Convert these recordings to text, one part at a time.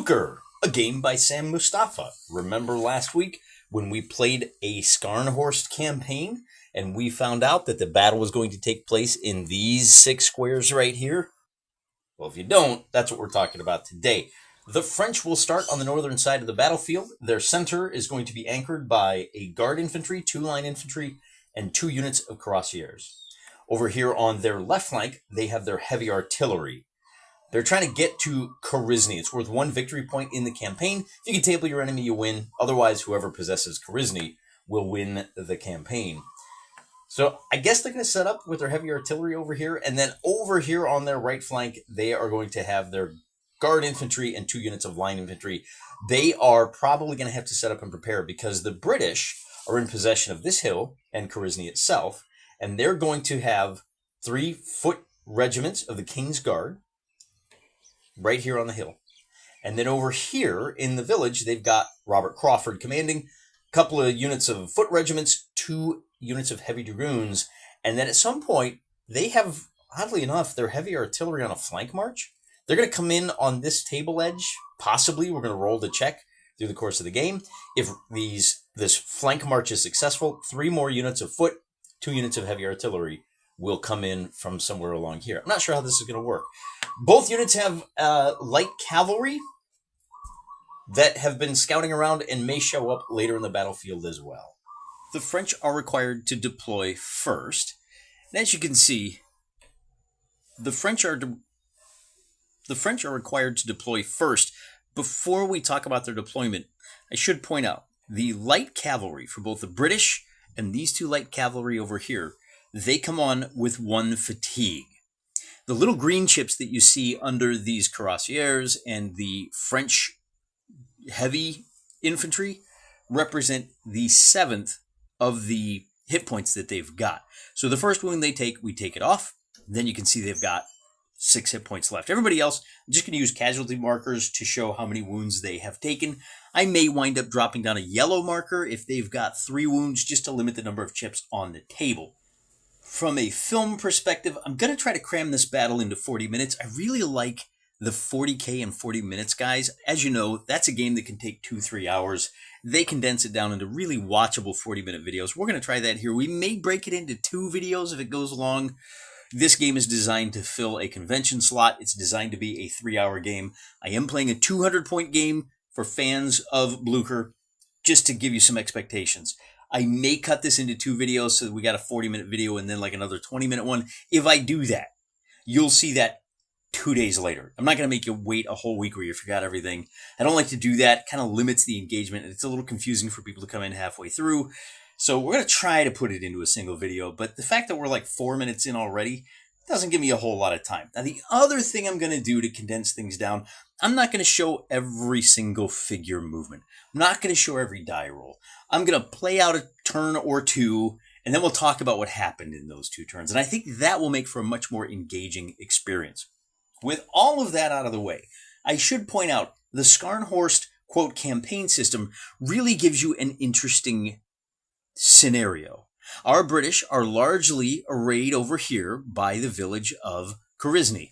Blucher, a game by Sam Mustafa. Remember last week when we played a Scharnhorst campaign and we found out that the battle was going to take place in these 6 squares right here? Well, if you don't, that's what we're talking about today. The French will start on the northern side of the battlefield. Their center is going to be anchored by a guard infantry, 2 line infantry, and 2 units of cuirassiers. Over here on their left flank, they have their heavy artillery. They're trying to get to Koryzni. It's worth 1 victory point in the campaign. If you can table your enemy, you win. Otherwise, whoever possesses Koryzni will win the campaign. So I guess they're going to set up with their heavy artillery over here. And then over here on their right flank, they are going to have their guard infantry and 2 units of line infantry. They are probably going to have to set up and prepare because the British are in possession of this hill and Koryzni itself. And they're going to have 3 foot regiments of the King's Guard right here on the hill. And then over here in the village, they've got Robert Crawford commanding, a couple of units of foot regiments, 2 units of heavy dragoons. And then at some point, they have, oddly enough, their heavy artillery on a flank march. They're going to come in on this table edge. Possibly, we're going to roll the check through the course of the game. If this flank march is successful, 3 more units of foot, 2 units of heavy artillery will come in from somewhere along here. I'm not sure how this is going to work. Both units have light cavalry that have been scouting around and may show up later in the battlefield as well. The French are required to deploy first. And as you can see, the French are required to deploy first. Before we talk about their deployment, I should point out the light cavalry for both the British and these 2 light cavalry over here, they come on with 1 fatigue. The little green chips that you see under these cuirassiers and the French heavy infantry represent the 7th of the hit points that they've got. So the first wound they take, we take it off. Then you can see they've got 6 hit points left. Everybody else, I'm just going to use casualty markers to show how many wounds they have taken. I may wind up dropping down a yellow marker if they've got 3 wounds, just to limit the number of chips on the table. From a film perspective, I'm going to try to cram this battle into 40 minutes. I really like the 40K and 40 minutes, guys. As you know, that's a game that can take 2-3 hours. They condense it down into really watchable 40-minute videos. We're going to try that here. We may break it into 2 videos if it goes long. This game is designed to fill a convention slot. It's designed to be a 3-hour game. I am playing a 200-point game for fans of Blucher, just to give you some expectations. I may cut this into 2 videos so that we got a 40-minute video and then like another 20-minute one. If I do that, you'll see that 2 days later. I'm not going to make you wait a whole week where you forgot everything. I don't like to do that. It kind of limits the engagement. It's a little confusing for people to come in halfway through. So we're going to try to put it into a single video. But the fact that we're like 4 minutes in already doesn't give me a whole lot of time. Now, the other thing I'm going to do to condense things down, I'm not going to show every single figure movement. I'm not going to show every die roll. I'm going to play out a turn or 2, and then we'll talk about what happened in those 2 turns. And I think that will make for a much more engaging experience. With all of that out of the way, I should point out the Scharnhorst, quote, campaign system really gives you an interesting scenario. Our British are largely arrayed over here by the village of Koryzni.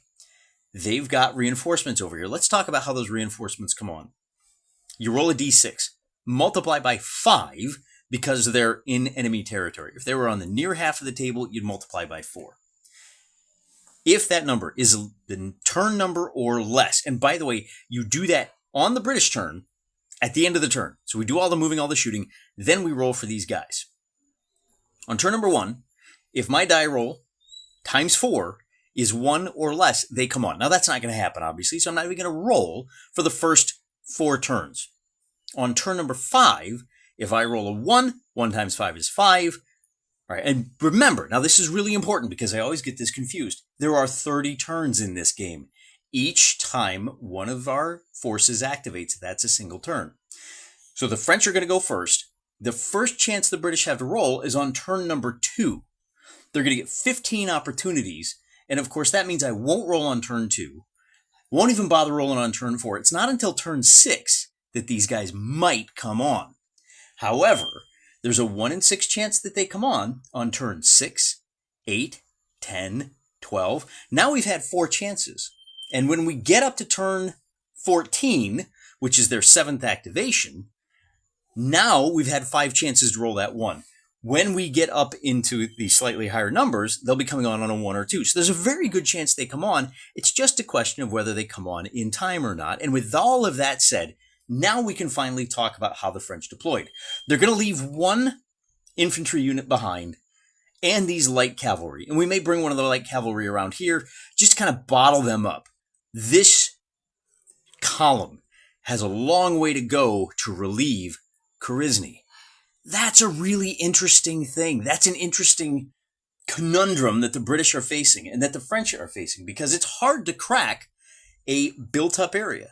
They've got reinforcements over here. Let's talk about how those reinforcements come on. You roll a d6, multiply by 5 because they're in enemy territory. If they were on the near half of the table, you'd multiply by 4. If that number is the turn number or less, and by the way, you do that on the British turn at the end of the turn. So we do all the moving, all the shooting, then we roll for these guys. On turn number 1, if my die roll times 4 is 1 or less, they come on. Now, that's not going to happen, obviously, so I'm not even going to roll for the first 4 turns. On turn number 5, if I roll a 1, 1 times 5 is 5. All right, and remember, now this is really important because I always get this confused. There are 30 turns in this game. Each time one of our forces activates, that's a single turn. So the French are going to go first. The first chance the British have to roll is on turn number 2. They're going to get 15 opportunities. And of course, that means I won't roll on turn 2. Won't even bother rolling on turn 4. It's not until turn 6 that these guys might come on. However, there's a 1 in 6 chance that they come on turn 6, 8, 10, 12. Now we've had 4 chances. And when we get up to turn 14, which is their 7th activation, now we've had 5 chances to roll that 1. When we get up into the slightly higher numbers, they'll be coming on a 1 or 2. So there's a very good chance they come on. It's just a question of whether they come on in time or not. And with all of that said, now we can finally talk about how the French deployed. They're going to leave 1 infantry unit behind and these light cavalry. And we may bring one of the light cavalry around here just to kind of bottle them up. This column has a long way to go to relieve Koryzni. That's a really interesting thing. That's an interesting conundrum that the British are facing and that the French are facing, because it's hard to crack a built-up area.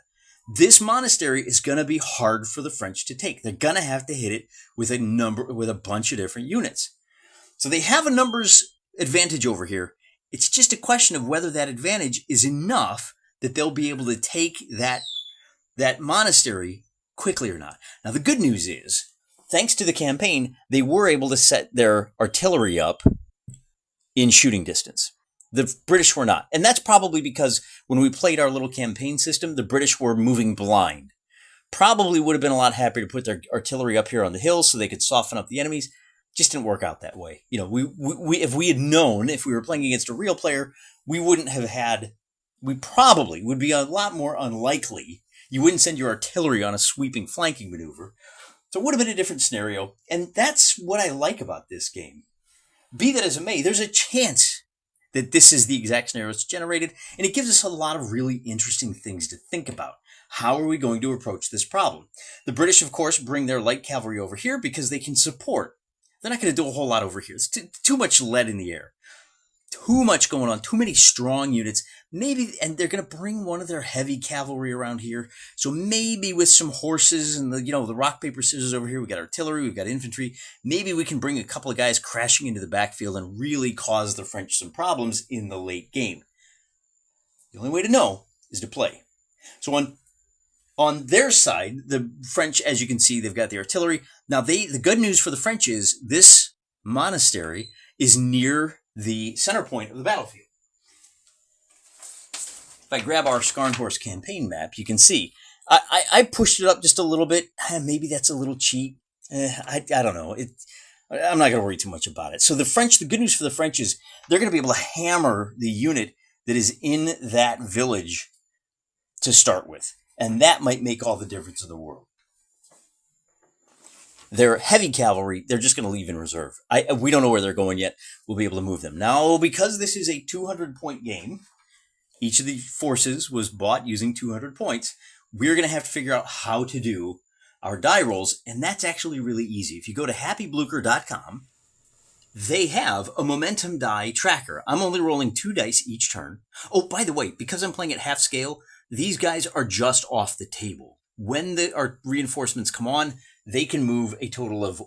This monastery is going to be hard for the French to take. They're going to have to hit it with a bunch of different units. So they have a numbers advantage over here. It's just a question of whether that advantage is enough that they'll be able to take that monastery quickly or not. Now, the good news is, thanks to the campaign, they were able to set their artillery up in shooting distance. The British were not. And that's probably because when we played our little campaign system, the British were moving blind. Probably would have been a lot happier to put their artillery up here on the hills so they could soften up the enemies. Just didn't work out that way. You know, if we had known, if we were playing against a real player, we probably would be a lot more unlikely. You wouldn't send your artillery on a sweeping flanking maneuver. So it would have been a different scenario. And that's what I like about this game. Be that as it may, there's a chance that this is the exact scenario it's generated. And it gives us a lot of really interesting things to think about. How are we going to approach this problem? The British, of course, bring their light cavalry over here because they can support. They're not going to do a whole lot over here. It's too much lead in the air. Too much going on. Too many strong units. Maybe, and they're going to bring one of their heavy cavalry around here. So maybe with some horses and the rock, paper, scissors over here, we got artillery, we've got infantry. Maybe we can bring a couple of guys crashing into the backfield and really cause the French some problems in the late game. The only way to know is to play. So on their side, the French, as you can see, they've got the artillery. Now, the good news for the French is this monastery is near the center point of the battlefield. If I grab our Scharnhorst campaign map, you can see I pushed it up just a little bit. Maybe that's a little cheap. I don't know. I'm not going to worry too much about it. So the good news for the French is they're going to be able to hammer the unit that is in that village to start with. And that might make all the difference in the world. Their heavy cavalry, they're just going to leave in reserve. We don't know where they're going yet. We'll be able to move them. Now, because this is a 200-point game, each of the forces was bought using 200 points, we're going to have to figure out how to do our die rolls, and that's actually really easy. If you go to happyblucher.com, they have a momentum die tracker. I'm only rolling 2 dice each turn. Oh, by the way, because I'm playing at half scale, these guys are just off the table. When our reinforcements come on, they can move a total of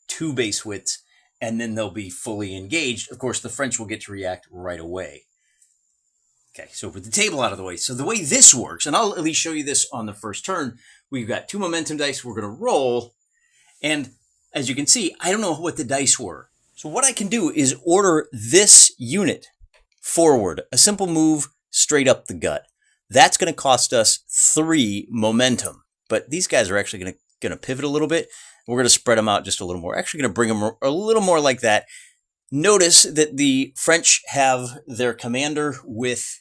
2 base widths, and then they'll be fully engaged. Of course, the French will get to react right away. Okay, so with the table out of the way. So the way this works, and I'll at least show you this on the first turn, we've got 2 momentum dice we're going to roll, and as you can see, I don't know what the dice were. So what I can do is order this unit forward, a simple move straight up the gut. That's going to cost us 3 momentum, but these guys are actually going to pivot a little bit. We're going to spread them out just a little more. Actually going to bring them a little more like that. Notice that the French have their commander with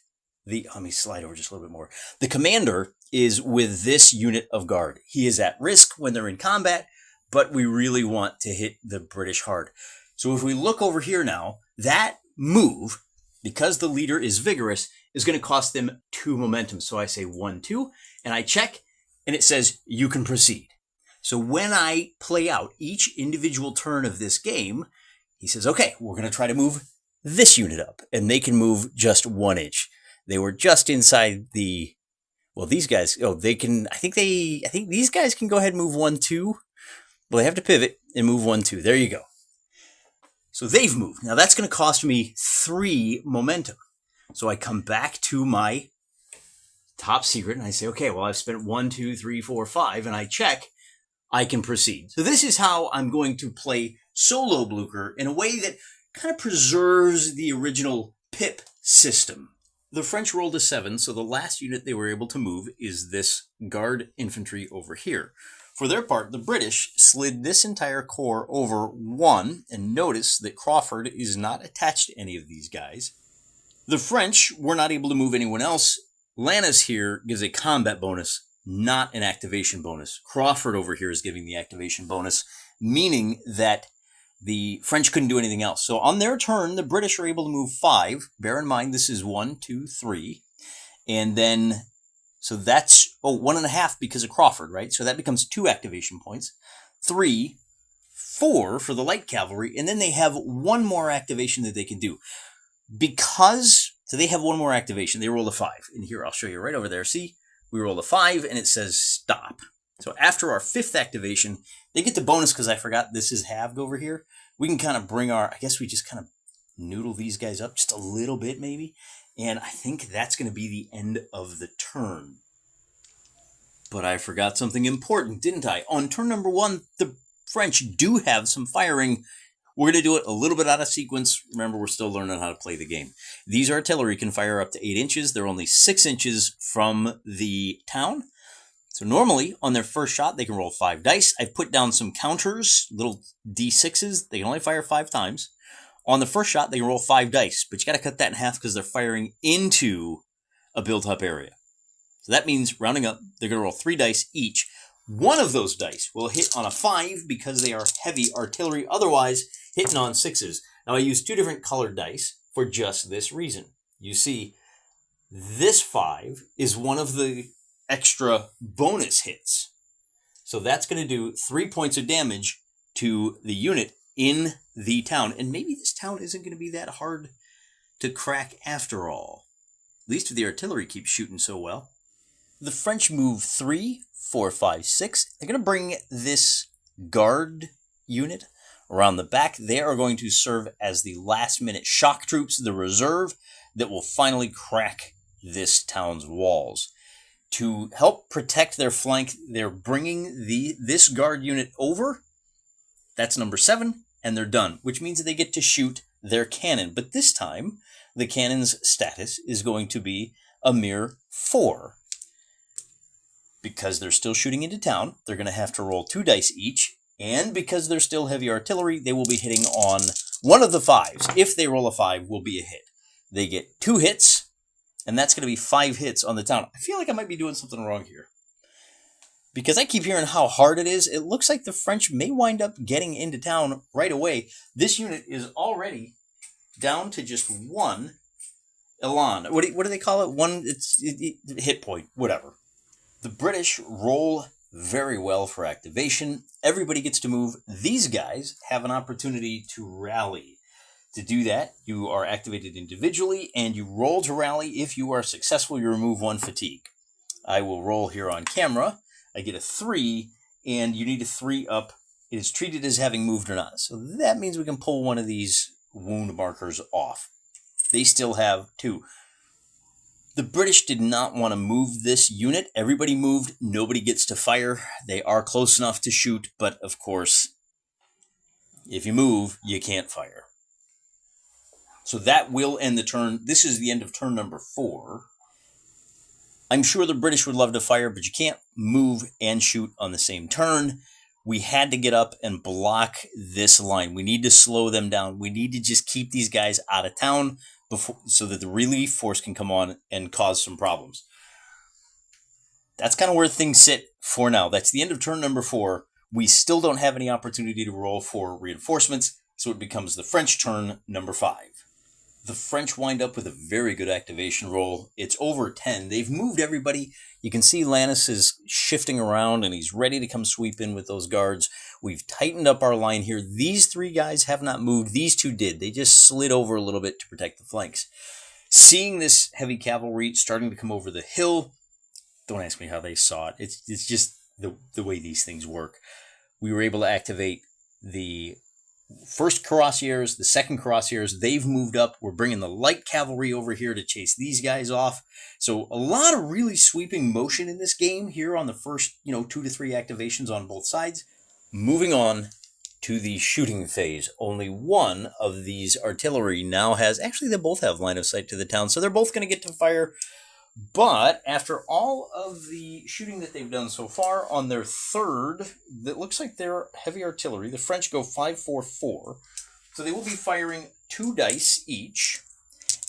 let me slide over just a little bit more. The commander is with this unit of guard. He is at risk when they're in combat, but we really want to hit the British hard. So if we look over here now, that move, because the leader is vigorous, is going to cost them 2 momentum. So I say 1, 2, and I check, and it says you can proceed. So when I play out each individual turn of this game, he says, okay, we're going to try to move this unit up, and they can move just 1 inch. They were just inside these guys, they can, I think these guys can go ahead and move 1, 2. Well, they have to pivot and move 1, 2. There you go. So they've moved. Now that's going to cost me 3 momentum. So I come back to my top secret and I say, okay, well, I've spent 1, 2, 3, 4, 5, and I check, I can proceed. So this is how I'm going to play solo Blucher in a way that kind of preserves the original pip system The French rolled a 7, so the last unit they were able to move is this guard infantry over here. For their part, the British slid this entire corps over 1, and notice that Crawford is not attached to any of these guys. The French were not able to move anyone else. Lannes here gives a combat bonus, not an activation bonus. Crawford over here is giving the activation bonus, meaning that the French couldn't do anything else. So on their turn, the British are able to move 5. Bear in mind, this is 1, 2, 3. And then, so that's, 1.5 because of Crawford, right? So that becomes 2 activation points. 3, 4 for the light cavalry. And then they have 1 more activation that they can do. So they have 1 more activation. They roll a 5. And here, I'll show you right over there. See, we roll a 5 and it says stop. So after our 5th activation, they get the bonus because I forgot this is halved over here. We can kind of bring I guess we just kind of noodle these guys up just a little bit maybe. And I think that's going to be the end of the turn. But I forgot something important, didn't I? On turn number 1, the French do have some firing. We're going to do it a little bit out of sequence. Remember, we're still learning how to play the game. These artillery can fire up to 8 inches. They're only 6 inches from the town. So normally, on their first shot, they can roll 5 dice. I've put down some counters, little D6s. They can only fire 5 times. On the first shot, they can roll 5 dice, but you got to cut that in half because they're firing into a built-up area. So that means, rounding up, they're going to roll 3 dice each. One of those dice will hit on a 5 because they are heavy artillery, otherwise hitting on 6s. Now, I use 2 different colored dice for just this reason. You see, this 5 is one of the extra bonus hits. So that's going to do 3 points of damage to the unit in the town. And maybe this town isn't going to be that hard to crack after all. At least if the artillery keeps shooting so well. The French move 3, 4, 5, 6. They're going to bring this guard unit around the back. They are going to serve as the last-minute shock troops, the reserve, that will finally crack this town's walls. To help protect their flank, they're bringing this guard unit over. That's number 7, and they're done, which means that they get to shoot their cannon. But this time, the cannon's status is going to be a mere 4. Because they're still shooting into town, they're going to have to roll 2 dice each. And because they're still heavy artillery, they will be hitting on one of the 5s. If they roll a 5, will be a hit. They get 2 hits. And that's going to be 5 hits on the town. I feel like I might be doing something wrong here. Because I keep hearing how hard it is. It looks like the French may wind up getting into town right away. This unit is already down to just 1 elan. What do they call it? 1 hit point, whatever. The British roll very well for activation. Everybody gets to move. These guys have an opportunity to rally. To do that, you are activated individually, and you roll to rally. If you are successful, you remove 1 fatigue. I will roll here on camera. I get a 3, and you need a 3 up. It is treated as having moved or not. So that means we can pull one of these wound markers off. They still have 2. The British did not want to move this unit. Everybody moved. Nobody gets to fire. They are close enough to shoot, but of course, if you move, you can't fire. So that will end the turn. This is the end of turn number 4. I'm sure the British would love to fire, but you can't move and shoot on the same turn. We had to get up and block this line. We need to slow them down. We need to just keep these guys out of town so that the relief force can come on and cause some problems. That's kind of where things sit for now. That's the end of turn number 4. We still don't have any opportunity to roll for reinforcements, so it becomes the French turn number 5. The French wind up with a very good activation roll. It's over 10. They've moved everybody. You can see Lannes is shifting around, and he's ready to come sweep in with those guards. We've tightened up our line here. These 3 guys have not moved. These 2 did. They just slid over a little bit to protect the flanks. Seeing this heavy cavalry starting to come over the hill, don't ask me how they saw it. It's just the way these things work. We were able to activate the first cuirassiers, the second cuirassiers. They've moved up. We're bringing the light cavalry over here to chase these guys off. So a lot of really sweeping motion in this game here on the first, 2 to 3 activations on both sides. Moving on to the shooting phase. Only one of these artillery now has, actually they both have line of sight to the town, so they're both going to get to fire. But after all of the shooting that they've done so far, on their third, that looks like they're heavy artillery, the French go 5-4-4. So they will be firing 2 dice each,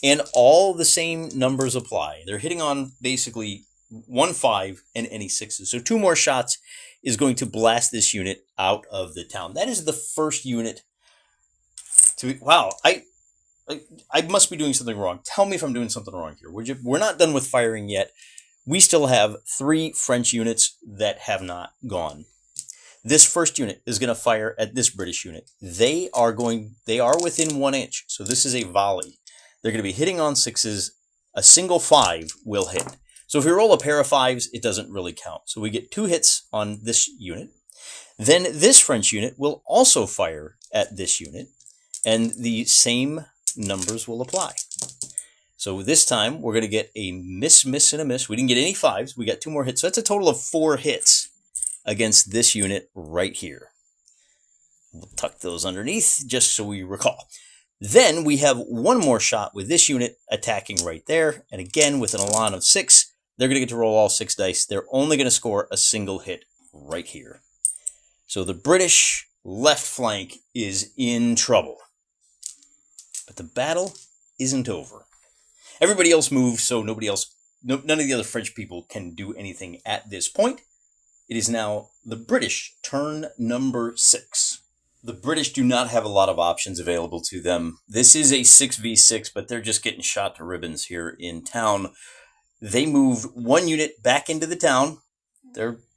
and all the same numbers apply. They're hitting on basically 1 5 and any 6s. So 2 more shots is going to blast this unit out of the town. That is the first unit to be, wow, I must be doing something wrong. Tell me if I'm doing something wrong here. We're not done with firing yet. We still have 3 French units that have not gone. This first unit is going to fire at this British unit. They are within 1 inch. So this is a volley. They're going to be hitting on 6s. A single 5 will hit. So if we roll a pair of 5s, it doesn't really count. So we get 2 hits on this unit. Then this French unit will also fire at this unit, and the same numbers will apply. So this time we're going to get a miss, miss, and a miss. We didn't get any 5s. We got 2 more hits. So that's a total of 4 hits against this unit right here. We'll tuck those underneath just so we recall. Then we have 1 more shot with this unit attacking right there. And again, with an elan of 6, they're going to get to roll all 6 dice. They're only going to score a single hit right here. So the British left flank is in trouble. But the battle isn't over. Everybody else moved, so none of the other French people can do anything at this point. It is now the British turn number 6. The British do not have a lot of options available to them. This is a 6v6, but they're just getting shot to ribbons here in town. They moved 1 unit back into the town.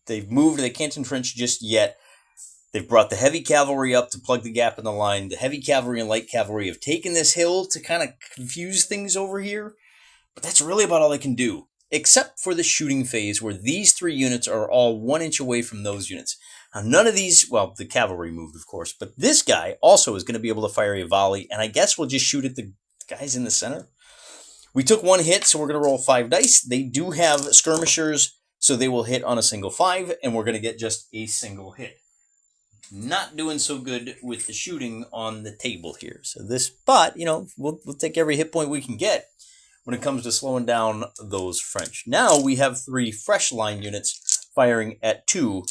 They've moved. They can't entrench just yet. They've brought the heavy cavalry up to plug the gap in the line. The heavy cavalry and light cavalry have taken this hill to kind of confuse things over here. But that's really about all they can do, except for the shooting phase where these 3 units are all 1 inch away from those units. Now, none of these, well, the cavalry moved, of course, but this guy also is going to be able to fire a volley, and I guess we'll just shoot at the guys in the center. We took 1 hit, so we're going to roll 5 dice. They do have skirmishers, so they will hit on a single 5, and we're going to get just a single hit. Not doing so good with the shooting on the table here. So this, but, we'll take every hit point we can get when it comes to slowing down those French. Now we have 3 fresh line units firing at 2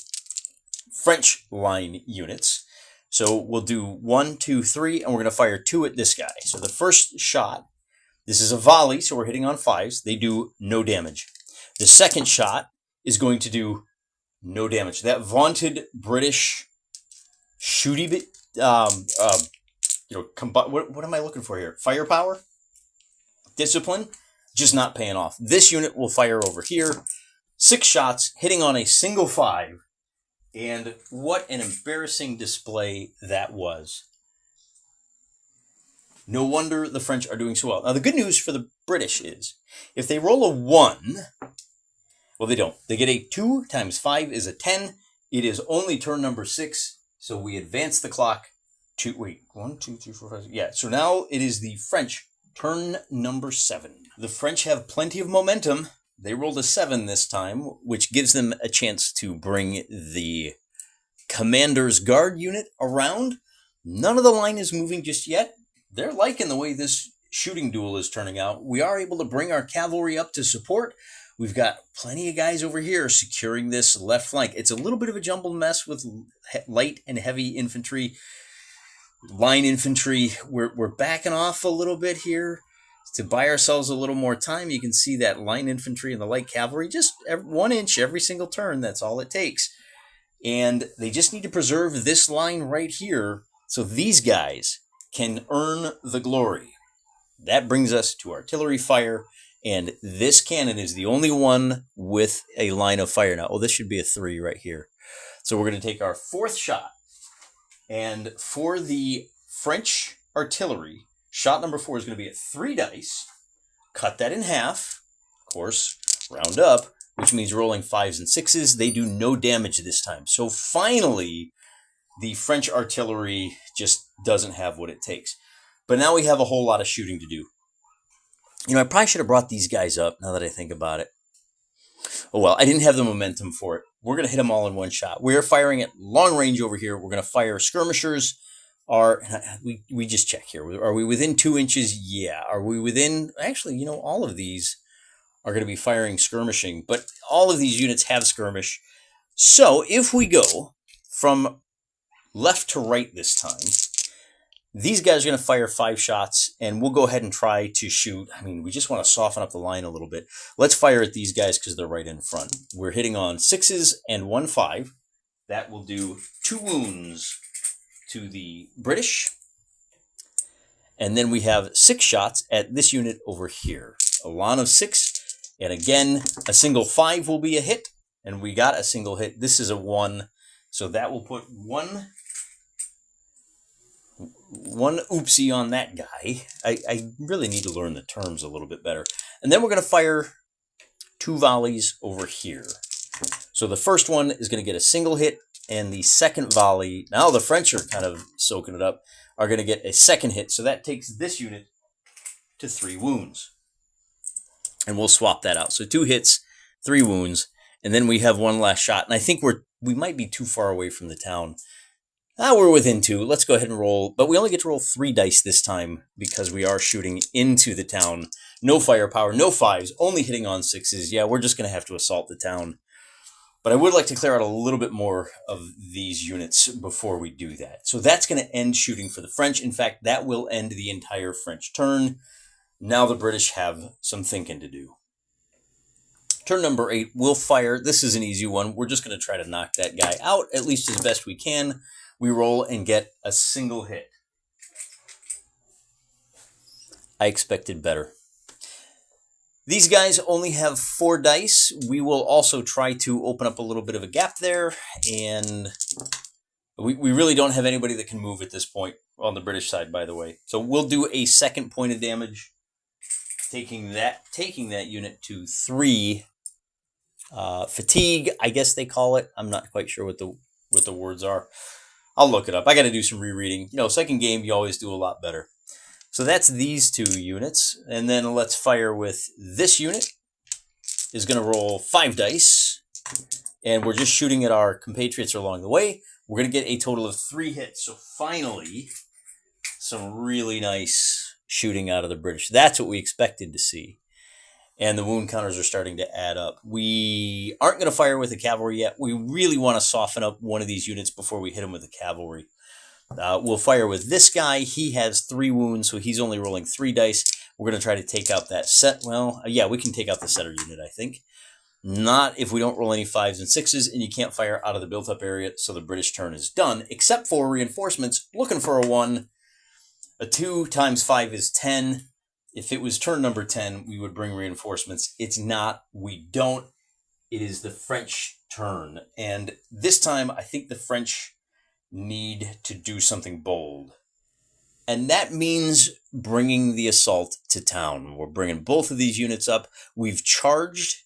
French line units. So we'll do 1, 2, 3, and we're going to fire 2 at this guy. So the first shot, this is a volley, so we're hitting on 5s. They do no damage. The second shot is going to do no damage. That vaunted British shooty bit, what am I looking for here? Firepower? Discipline? Just not paying off. This unit will fire over here. 6 shots, hitting on a single 5. And what an embarrassing display that was. No wonder the French are doing so well. Now, the good news for the British is, if they roll a 1, well, they don't. They get a 2 times 5 is a 10. It is only turn number 6, so we advance the clock to, 1, 2, 3, 4, 5, yeah. So now it is the French turn number 7. The French have plenty of momentum. They rolled a 7 this time, which gives them a chance to bring the Commander's Guard unit around. None of the line is moving just yet. They're liking the way this shooting duel is turning out. We are able to bring our cavalry up to support. We've got plenty of guys over here securing this left flank. It's a little bit of a jumbled mess with light and heavy infantry, line infantry. We're backing off a little bit here to buy ourselves a little more time. You can see that line infantry and the light cavalry, just 1 inch every single turn. That's all it takes. And they just need to preserve this line right here so these guys can earn the glory. That brings us to artillery fire, and this cannon is the only one with a line of fire now. Oh, this should be a 3 right here. So we're going to take our 4th shot, and for the French artillery, shot number 4 is going to be at 3 dice. Cut that in half, of course, round up, which means rolling 5s and 6s. They do no damage this time. So finally, the French artillery just doesn't have what it takes. But now we have a whole lot of shooting to do. I probably should have brought these guys up now that I think about it. Oh well, I didn't have the momentum for it. We're going to hit them all in one shot. We're firing at long range over here. We're going to fire skirmishers. We just check here. Are we within 2 inches? Yeah. Are we within? Actually, you know, all of these are going to be firing skirmishing, but all of these units have skirmish. So if we go from left to right this time, these guys are going to fire 5 shots, and we'll go ahead and try to shoot. I mean, we just want to soften up the line a little bit. Let's fire at these guys because they're right in front. We're hitting on 6s and 1 5. That will do 2 wounds to the British. And then we have 6 shots at this unit over here. A line of 6. And again, a single 5 will be a hit. And we got a single hit. This is a 1. So that will put one oopsie on that guy. I really need to learn the terms a little bit better. And then we're going to fire 2 volleys over here. So the first one is going to get a single hit, and the second volley, now the French are kind of soaking it up, are going to get a second hit. So that takes this unit to 3 wounds. And we'll swap that out. So 2 hits, 3 wounds, and then we have one last shot. And I think we might be too far away from the town. We're within 2. Let's go ahead and roll. But we only get to roll 3 dice this time because we are shooting into the town. No firepower, no 5s, only hitting on 6s. Yeah, we're just going to have to assault the town. But I would like to clear out a little bit more of these units before we do that. So that's going to end shooting for the French. In fact, that will end the entire French turn. Now the British have some thinking to do. Turn number 8, we'll fire. This is an easy one. We're just going to try to knock that guy out, at least as best we can. We roll and get a single hit. I expected better. These guys only have 4 dice. We will also try to open up a little bit of a gap there. And we really don't have anybody that can move at this point on the British side, by the way. So we'll do a second point of damage, taking that unit to 3 fatigue, I guess they call it. I'm not quite sure what the words are. I'll look it up. I got to do some rereading. You know, second game, you always do a lot better. So that's these 2 units. And then let's fire with this unit. Is going to roll 5 dice. And we're just shooting at our compatriots along the way. We're going to get a total of 3 hits. So finally, some really nice shooting out of the British. That's what we expected to see. And the wound counters are starting to add up. We aren't going to fire with the cavalry yet. We really want to soften up one of these units before we hit them with the cavalry. We'll fire with this guy. He has 3 wounds, so he's only rolling 3 dice. We're going to try to take out that set. Well, yeah, we can take out the setter unit, I think. Not if we don't roll any 5s and 6s, and you can't fire out of the built-up area, so the British turn is done, except for reinforcements. Looking for a 1. A 2 times 5 is 10. If it was turn number 10, we would bring reinforcements. It's not. We don't. It is the French turn. And this time, I think the French need to do something bold. And that means bringing the assault to town. We're bringing both of these units up. We've charged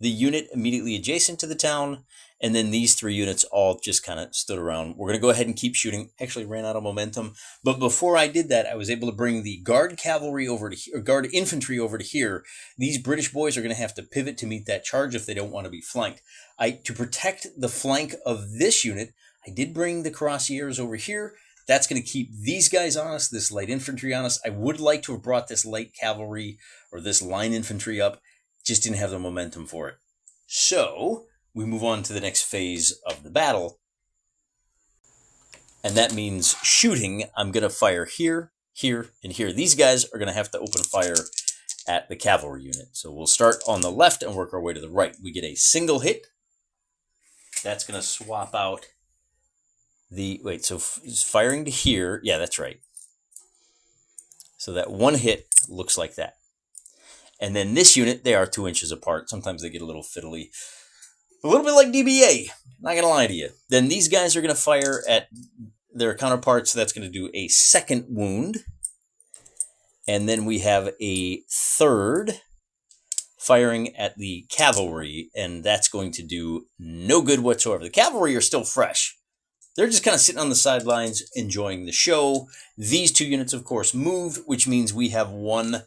the unit immediately adjacent to the town. And then these 3 units all just kind of stood around. We're going to go ahead and keep shooting. Actually ran out of momentum. But before I did that, I was able to bring the guard cavalry over to here, or guard infantry over to here. These British boys are going to have to pivot to meet that charge if they don't want to be flanked. To protect the flank of this unit, I did bring the cuirassiers over here. That's going to keep these guys on us, this light infantry on us. I would like to have brought this light cavalry or this line infantry up. Just didn't have the momentum for it. So we move on to the next phase of the battle. And that means shooting. I'm going to fire here, here, and here. These guys are going to have to open fire at the cavalry unit. So we'll start on the left and work our way to the right. We get a single hit. That's going to swap out the... Wait, so firing to here. Yeah, that's right. So that 1 hit looks like that. And then this unit, they are 2 inches apart. Sometimes they get a little fiddly. A little bit like DBA, not going to lie to you. Then these guys are going to fire at their counterparts. So that's going to do a second wound. And then we have a third firing at the cavalry. And that's going to do no good whatsoever. The cavalry are still fresh. They're just kind of sitting on the sidelines enjoying the show. These 2 units, of course, moved, which means we have 1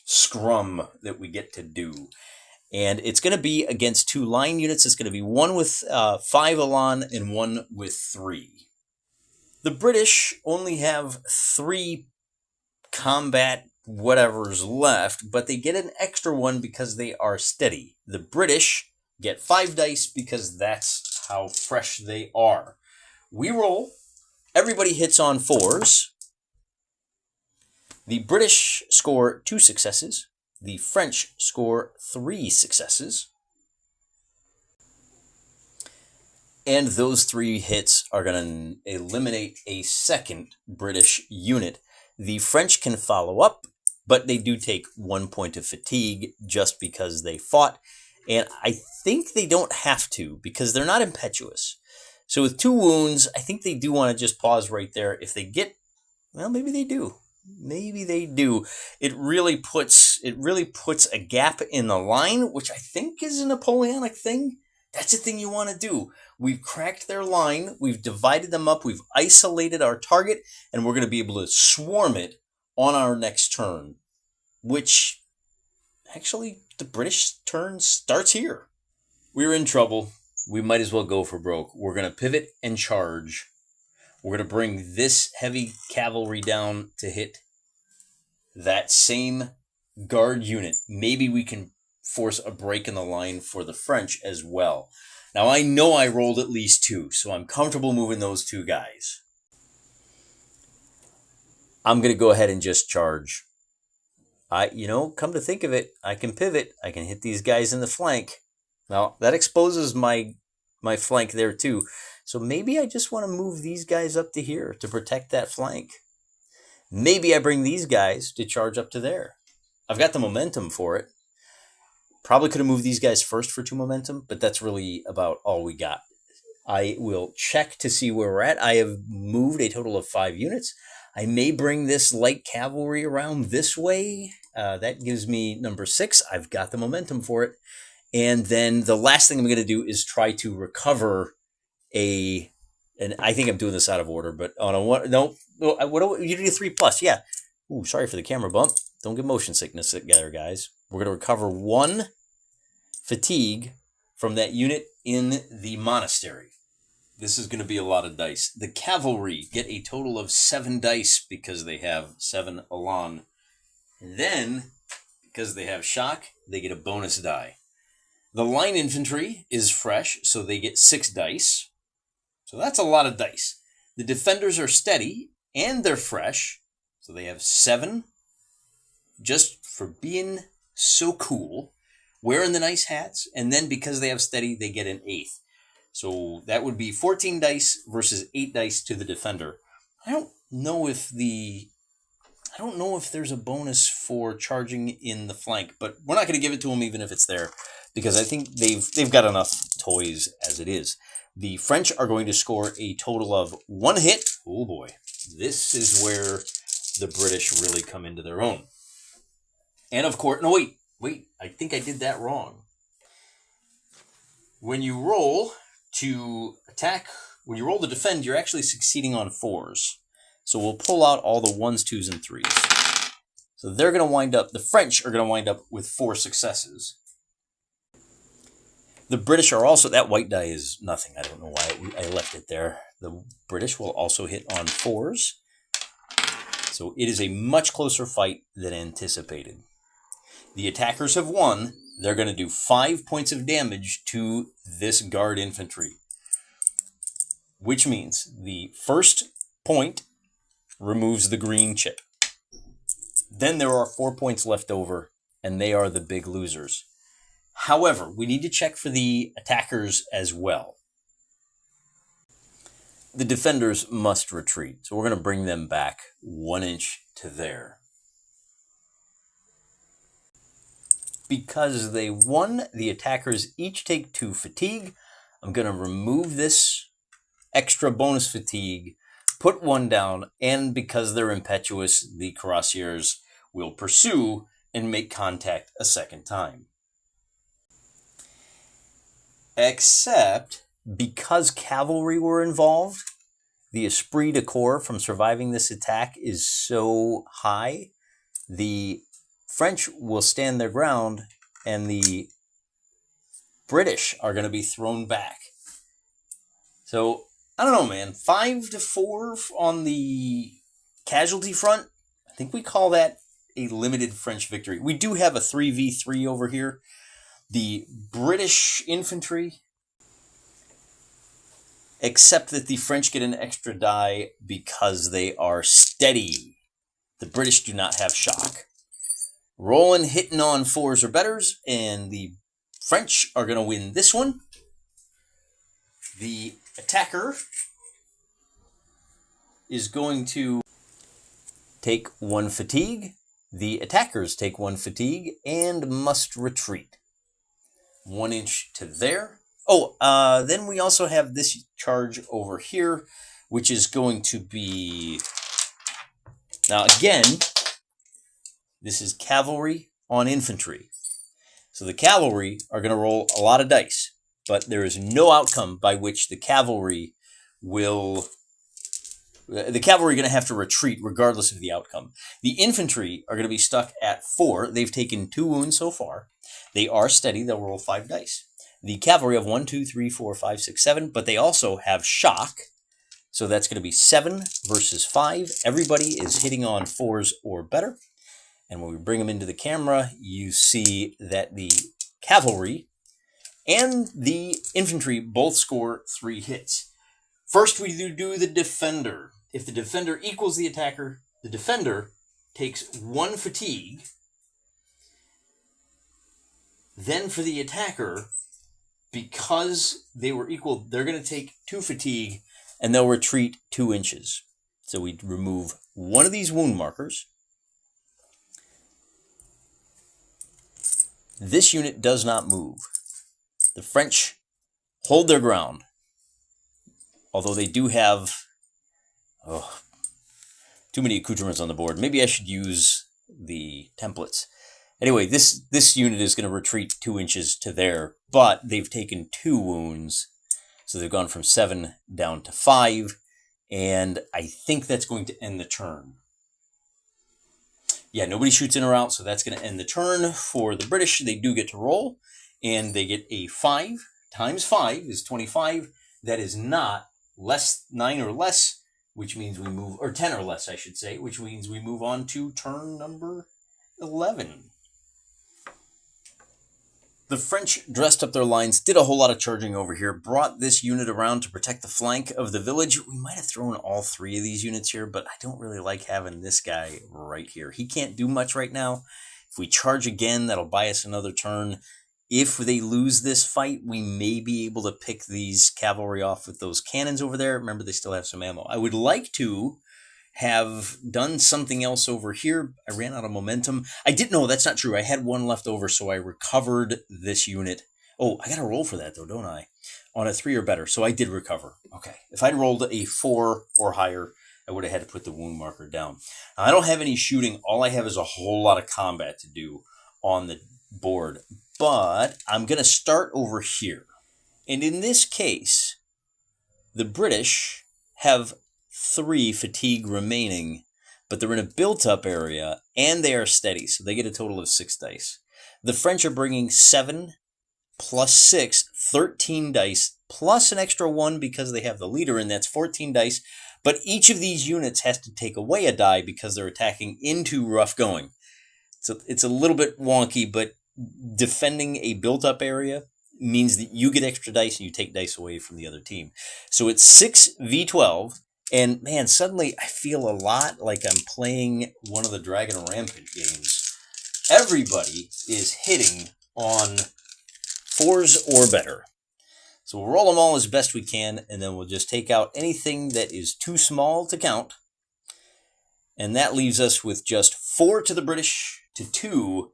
scrum that we get to do. And it's going to be against 2 line units. It's going to be one with 5 elan and one with 3. The British only have 3 combat whatever's left, but they get an extra one because they are steady. The British get 5 dice because that's how fresh they are. We roll. Everybody hits on 4s. The British score 2 successes. The French score 3 successes. And those 3 hits are going to eliminate a second British unit. The French can follow up, but they do take 1 point of fatigue just because they fought. And I think they don't have to because they're not impetuous. So with 2 wounds, I think they do want to just pause right there. If they get, well, maybe they do. Maybe they do. It really puts a gap in the line, which I think is a Napoleonic thing. That's a thing you want to do. We've cracked their line. We've divided them up. We've isolated our target, and we're going to be able to swarm it on our next turn, which actually the British turn starts here. We're in trouble. We might as well go for broke. We're going to pivot and charge. We're going to bring this heavy cavalry down to hit that same guard unit. Maybe we can force a break in the line for the French as well. Now, I know I rolled at least 2, so I'm comfortable moving those 2 guys. I'm going to go ahead and just charge. Come to think of it, I can pivot. I can hit these guys in the flank. Now, that exposes my flank there too. So maybe I just want to move these guys up to here to protect that flank. Maybe I bring these guys to charge up to there. I've got the momentum for it. Probably could have moved these guys first for 2 momentum, but that's really about all we got. I will check to see where we're at. I have moved a total of 5 units. I may bring this light cavalry around this way. That gives me number 6. I've got the momentum for it. And then the last thing I'm going to do is try to recover and I think I'm doing this out of order, but on a one, no, what you do 3+, yeah. Ooh, sorry for the camera bump. Don't get motion sickness there, guys. We're going to recover 1 fatigue from that unit in the monastery. This is going to be a lot of dice. The cavalry get a total of 7 dice because they have 7 elan. And then, because they have shock, they get a bonus die. The line infantry is fresh, so they get 6 dice. So that's a lot of dice. The defenders are steady, and they're fresh, so they have 7 just for being so cool, wearing the nice hats, and then because they have steady, they get an 8th. So that would be 14 dice versus 8 dice to the defender. I don't know if there's a bonus for charging in the flank, but we're not going to give it to them even if it's there, because I think they've got enough toys as it is. The French are going to score a total of 1 hit. Oh boy, this is where the British really come into their own. And of course, no, wait, I think I did that wrong. When you roll to attack, when you roll to defend, you're actually succeeding on 4s. So we'll pull out all the 1s, 2s, and 3s. So they're going to wind up, the French are going to wind up with 4 successes. The British are also, that white die is nothing. I don't know why I left it there. The British will also hit on 4s. So it is a much closer fight than anticipated. The attackers have won. They're going to do 5 points of damage to this guard infantry, which means the first point removes the green chip. Then there are 4 points left over, and they are the big losers. However, we need to check for the attackers as well. The defenders must retreat, so we're going to bring them back 1 inch to there. Because they won, the attackers each take 2 fatigue. I'm going to remove this extra bonus fatigue, put 1 down, and because they're impetuous, the cuirassiers will pursue and make contact a second time. Except, because cavalry were involved, the esprit de corps from surviving this attack is so high, the French will stand their ground, and the British are going to be thrown back. So, I don't know, man. 5-4 on the casualty front. I think we call that a limited French victory. We do have a 3v3 over here. The British infantry, except that the French get an extra die because they are steady. The British do not have shock. Rolling, hitting on 4s or betters, and the French are going to win this one. The attacker is going to take 1 fatigue. The attackers take 1 fatigue and must retreat. 1 inch to there. Oh, then we also have this charge over here, which is going to be... Now, again, this is cavalry on infantry. So the cavalry are going to roll a lot of dice, but there is no outcome by which the cavalry will... The cavalry are going to have to retreat regardless of the outcome. The infantry are going to be stuck at 4. They've taken 2 wounds so far. They are steady. They'll roll 5 dice. The cavalry have 1, 2, 3, 4, 5, 6, 7, but they also have shock. So that's going to be 7 versus 5. Everybody is hitting on 4s or better. And when we bring them into the camera, you see that the cavalry and the infantry both score 3 hits. First, we do the defender. If the defender equals the attacker, the defender takes 1 fatigue. Then for the attacker, because they were equal, they're going to take 2 fatigue, and they'll retreat 2 inches. So we remove 1 of these wound markers. This unit does not move. The French hold their ground. Although they do have too many accoutrements on the board. Maybe I should use the templates. Anyway, this unit is going to retreat 2 inches to there, but they've taken 2 wounds. So they've gone from 7 down to 5, and I think that's going to end the turn. Yeah, nobody shoots in or out, so that's going to end the turn. For the British, they do get to roll, and they get a 5 times 5 is 25. That is not 9 or less, which means we move, or 10 or less, I should say, which means we move on to turn number 11. The French dressed up their lines, did a whole lot of charging over here, brought this unit around to protect the flank of the village. We might have thrown all 3 of these units here, but I don't really like having this guy right here. He can't do much right now. If we charge again, that'll buy us another turn. If they lose this fight, we may be able to pick these cavalry off with those cannons over there. Remember, they still have some ammo. I would like to have done something else over here. I ran out of momentum. I didn't know, that's not true. I had 1 left over, so I recovered this unit. Oh, I got to roll for that, though, don't I? On a 3 or better, so I did recover. Okay, if I'd rolled a 4 or higher, I would have had to put the wound marker down. Now, I don't have any shooting. All I have is a whole lot of combat to do on the board. But I'm going to start over here. And in this case, the British have 3 fatigue remaining, but they're in a built-up area, and they are steady, so they get a total of 6 dice. The French are bringing 7 plus 6, 13 dice, plus an extra 1 because they have the leader, and that's 14 dice. But each of these units has to take away a die because they're attacking into rough going. So it's a little bit wonky, but defending a built-up area means that you get extra dice and you take dice away from the other team. So it's 6v12, and man, suddenly I feel a lot like I'm playing one of the Dragon Rampant games. Everybody is hitting on 4s or better. So we'll roll them all as best we can, and then we'll just take out anything that is too small to count. And that leaves us with just 4 to the British to 2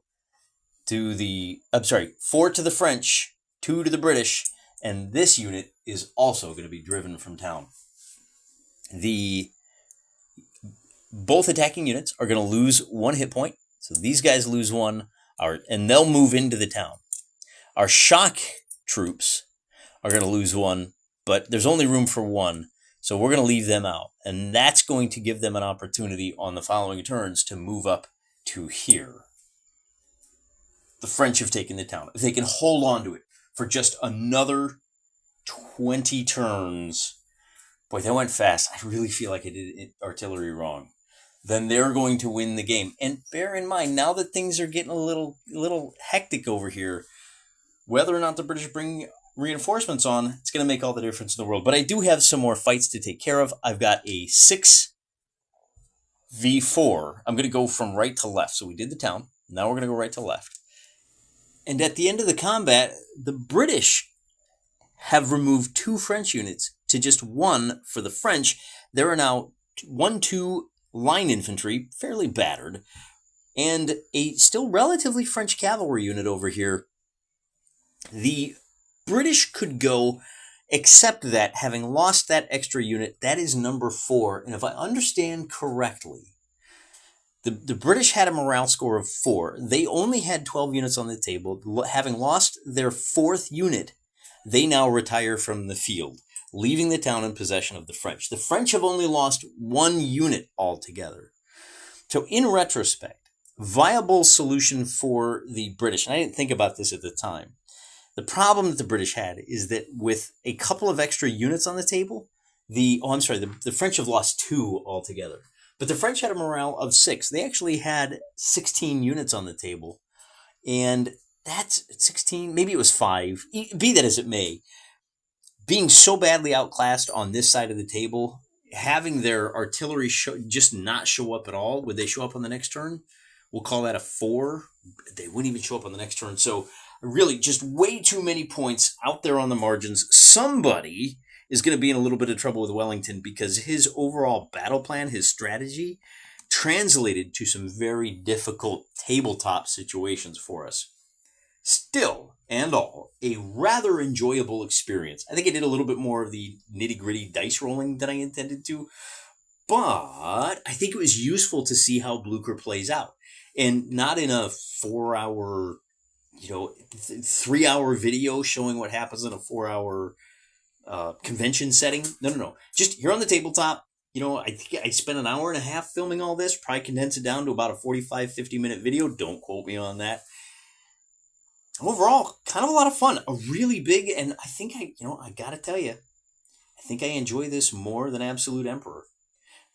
to the... 4 to the French, 2 to the British, and this unit is also going to be driven from town. Both attacking units are going to lose 1 hit point. So these guys lose 1, and they'll move into the town. Our shock troops are going to lose 1, but there's only room for 1, so we're going to leave them out. And that's going to give them an opportunity on the following turns to move up to here. The French have taken the town. If they can hold on to it for just another 20 turns. Boy, that went fast. I really feel like I did artillery wrong. Then they're going to win the game. And bear in mind, now that things are getting a little hectic over here, whether or not the British bring reinforcements on, it's going to make all the difference in the world. But I do have some more fights to take care of. I've got a 6v4. I'm going to go from right to left. So we did the town. Now we're going to go right to left. And at the end of the combat, the British have removed 2 French units to just 1 for the French. There are now 1-2 line infantry, fairly battered, and a still relatively French cavalry unit over here. The British could go, except that having lost that extra unit, that is number 4. And if I understand correctly, the British had a morale score of 4. They only had 12 units on the table. Having lost their 4th unit, they now retire from the field, leaving the town in possession of the French. The French have only lost 1 unit altogether. So in retrospect, viable solution for the British, and I didn't think about this at the time, the problem that the British had is that with a couple of extra units on the table, the French have lost 2 altogether. But the French had a morale of 6. They actually had 16 units on the table. And that's 16, maybe it was 5, be that as it may. Being so badly outclassed on this side of the table, having their artillery just not show up at all, would they show up on the next turn? We'll call that a 4. They wouldn't even show up on the next turn. So really just way too many points out there on the margins. Somebody is going to be in a little bit of trouble with Wellington because his overall battle plan, his strategy, translated to some very difficult tabletop situations for us. Still, and all, a rather enjoyable experience. I think I did a little bit more of the nitty-gritty dice rolling than I intended to, but I think it was useful to see how Blucher plays out. And not in a 4-hour, 3-hour video showing what happens in a 4-hour convention setting. No. Just here on the tabletop, I think I spent an hour and a half filming all this, probably condense it down to about a 45, 50-minute video. Don't quote me on that. Overall, kind of a lot of fun. A really big, and I think I got to tell you, I think I enjoy this more than Absolute Emperor.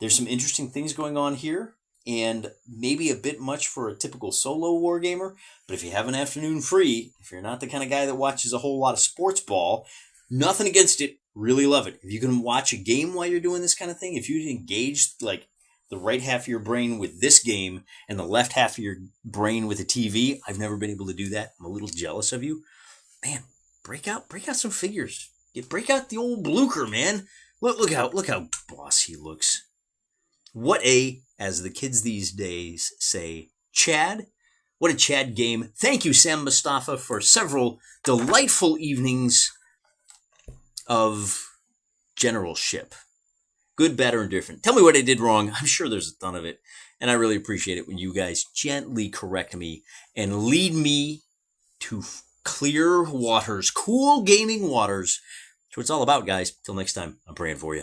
There's some interesting things going on here, and maybe a bit much for a typical solo wargamer, but if you have an afternoon free, if you're not the kind of guy that watches a whole lot of sports ball, nothing against it, really love it. If you can watch a game while you're doing this kind of thing, if you engage like the right half of your brain with this game and the left half of your brain with a TV, I've never been able to do that. I'm a little jealous of you. Man, break out some figures. Break out the old Blucher, man. Look how boss he looks. What as the kids these days say, Chad. What a Chad game. Thank you, Sam Mustafa, for several delightful evenings of generalship. Good, bad, or indifferent. Tell me what I did wrong. I'm sure there's a ton of it. And I really appreciate it when you guys gently correct me and lead me to clear waters, cool gaming waters. That's what it's all about, guys. Till next time, I'm praying for you.